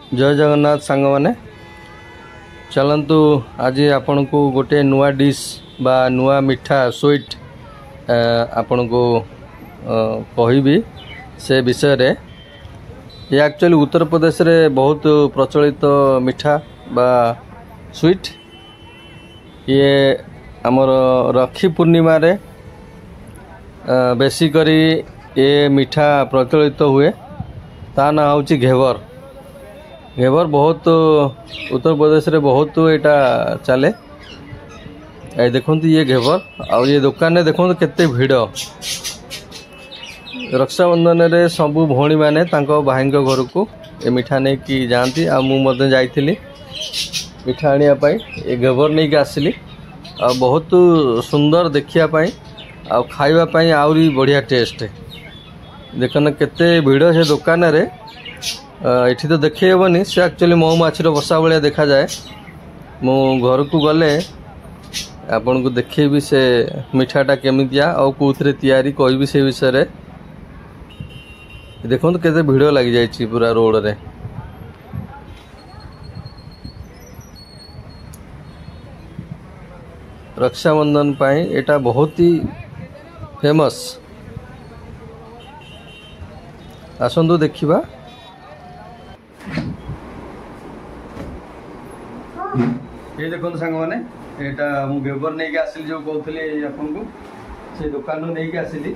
जय जगन्नाथ सांग माने चलतु आज आपण को गोटे नुआ डिश बा नुआ मिठा स्वीट आपण को कहबी से विषय रे। ये एक्चुअली उत्तर प्रदेश रे बहुत प्रचलित मिठा बा स्वीट। ये आमर राखी पूर्णिमा रे बेसिकरी ये मिठा प्रचलित हुए। ता ना हूँ घेवर। घेवर बहुत उत्तर प्रदेश रे बहुत एटा चले। ये देखते ये घेवर आ ये दुकान में देखते केते भिड़। रक्षाबंधन रे सबू भौणी मैंने भाई घर को ये मिठा नहीं कि जाती। आ मुझे जाइली मिठा आने ये घेवर नहीं कि आसली। आ बहुत सुंदर देखापी आ खावाई आहरी बढ़िया टेस्ट। देखना केते भिड़ से दुकान रे। ये तो देखे हेबनी से एक्चुअली महुमाछीर बसा भाया देखा जाए। मु घर को गले आपन को देखेबी से मिठाटा केमितिया और कौन तैयारी कहबी से विषय रे। देखो तो केते भिड़ लगी जाइए पूरा रोड रे। रक्षाबंधन पाई एटा बहुत ही फेमस। आसंतु देखिबा। ये देखो सांग मैंने यहाँ मुझे घेवर नहीं कि आसली जो कहती आपन को से दुकान नहीं कि आसली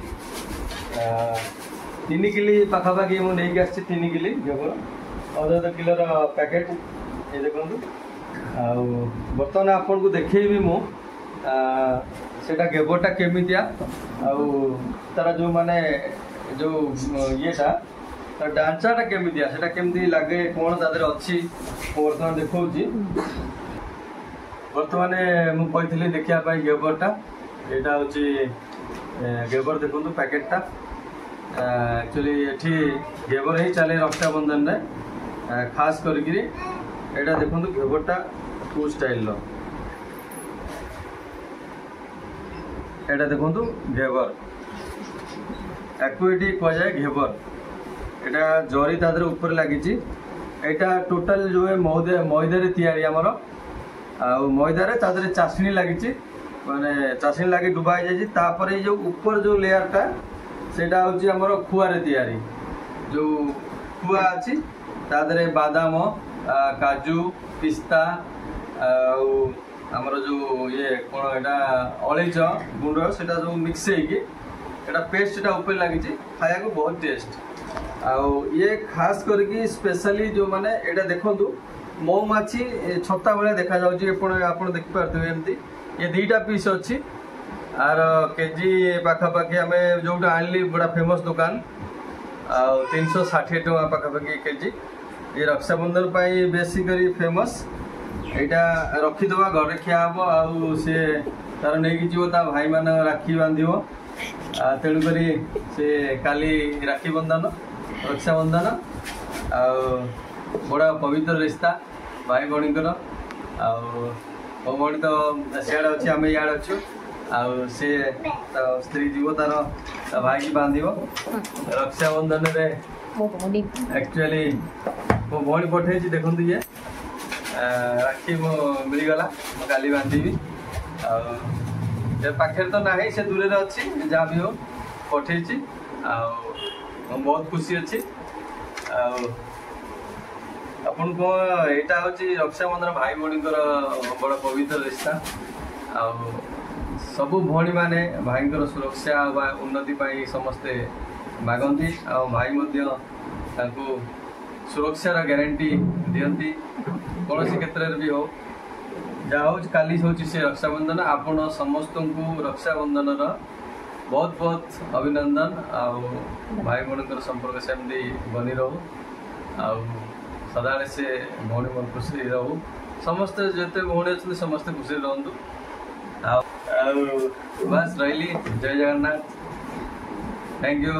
3 किलो पाखापाखि मुझे आसी 3 किलो घेवर अध किलोर पैकेट। ये देखो बर्तमान आपन को देखी मुझा घेवरटा केमितिया तार जो माने जो येटा ढांचाटा केमितिया सेटा केमती लगे कौन तादर अच्छी बर्तमान देखा। बर्तमान मुझे देखापी घेवरटा यहाँ हूँ घेवर देखो पैकेटा। एक्चुअली ये घेवर ही चले रक्षाबंधन रे खास करी। यहाँ देखो घेवरटा कौ स्टाइल यहाँ देखो घेवर या कहुए घेवर। यहाँ जरी तादर ऊपर लगी। यहाँ टोटाल जो है मैदे तैयारी आमर मैदारे तादरे चाशनी लगी माने चाशनी लगी डुबाई जापर जो ऊपर जो लेयरटा सेटा हूँ आमर खुआरे तैयारी। जो खुआ अच्छी तादरे बादाम काजू पिस्ता आमर जो ये कौन यहाँ अलैच गुंड से जो मिक्स होटा पेस्ट ऊपर लगी खाया को बहुत टेस्ट। ये खास करके स्पेशली जो माने एटा देखंतु महुमाछी छत्ता भाया देखा आप देखिपे एमती। ये 2टा पीस अच्छी आर केजी पाखापाखि आम जो आनली बड़ा फेमस दुकान 360 टका पाखापाखि केजी। ये रक्षाबंधन पाई बेसिकली फेमस। यहाँ रखीद घर खियाब आउ सी तार नहीं जीव ता भाई मान राखी बांध तेणुक से काली राखी बंधन रक्षाबंधन बड़ा पवित्र रिश्ता भाई भणीकर। मो भणी तो सियाड़े अच्छे आम इे अच्छु सी स्त्री जीव तार भाई की बांध रक्षाबंधन रे। एक्चुअली मो भणी पठे देखो ये राखी मो मिलगला काली बांधि पाखे तो ना से दूर अच्छी जहाँ भी हो पठे बहुत खुशी अच्छी। अपन को यहाँ हूँ रक्षाबंधन भाई भणीकर बड़ा पवित्र रिश्ता। सबू भणी मैंने भाई सुरक्षा व उन्नति पाई समस्ते मागती भाई सुरक्षार ग्यारंटी दियंती कौन क्षेत्र भी हो जहाँ हूँ काली हूँ से रक्षाबंधन। आपण समस्त को रक्षाबंधन बहुत बहुत अभिनंदन। भाई भणीकर संपर्क सेमती बनी रहू सदा से भौणी मन खुशी रहू। समस्ते जिते भौणी अच्छे समस्ते खुशी रहतु। बस रही। जय जगन्नाथ। Thank you.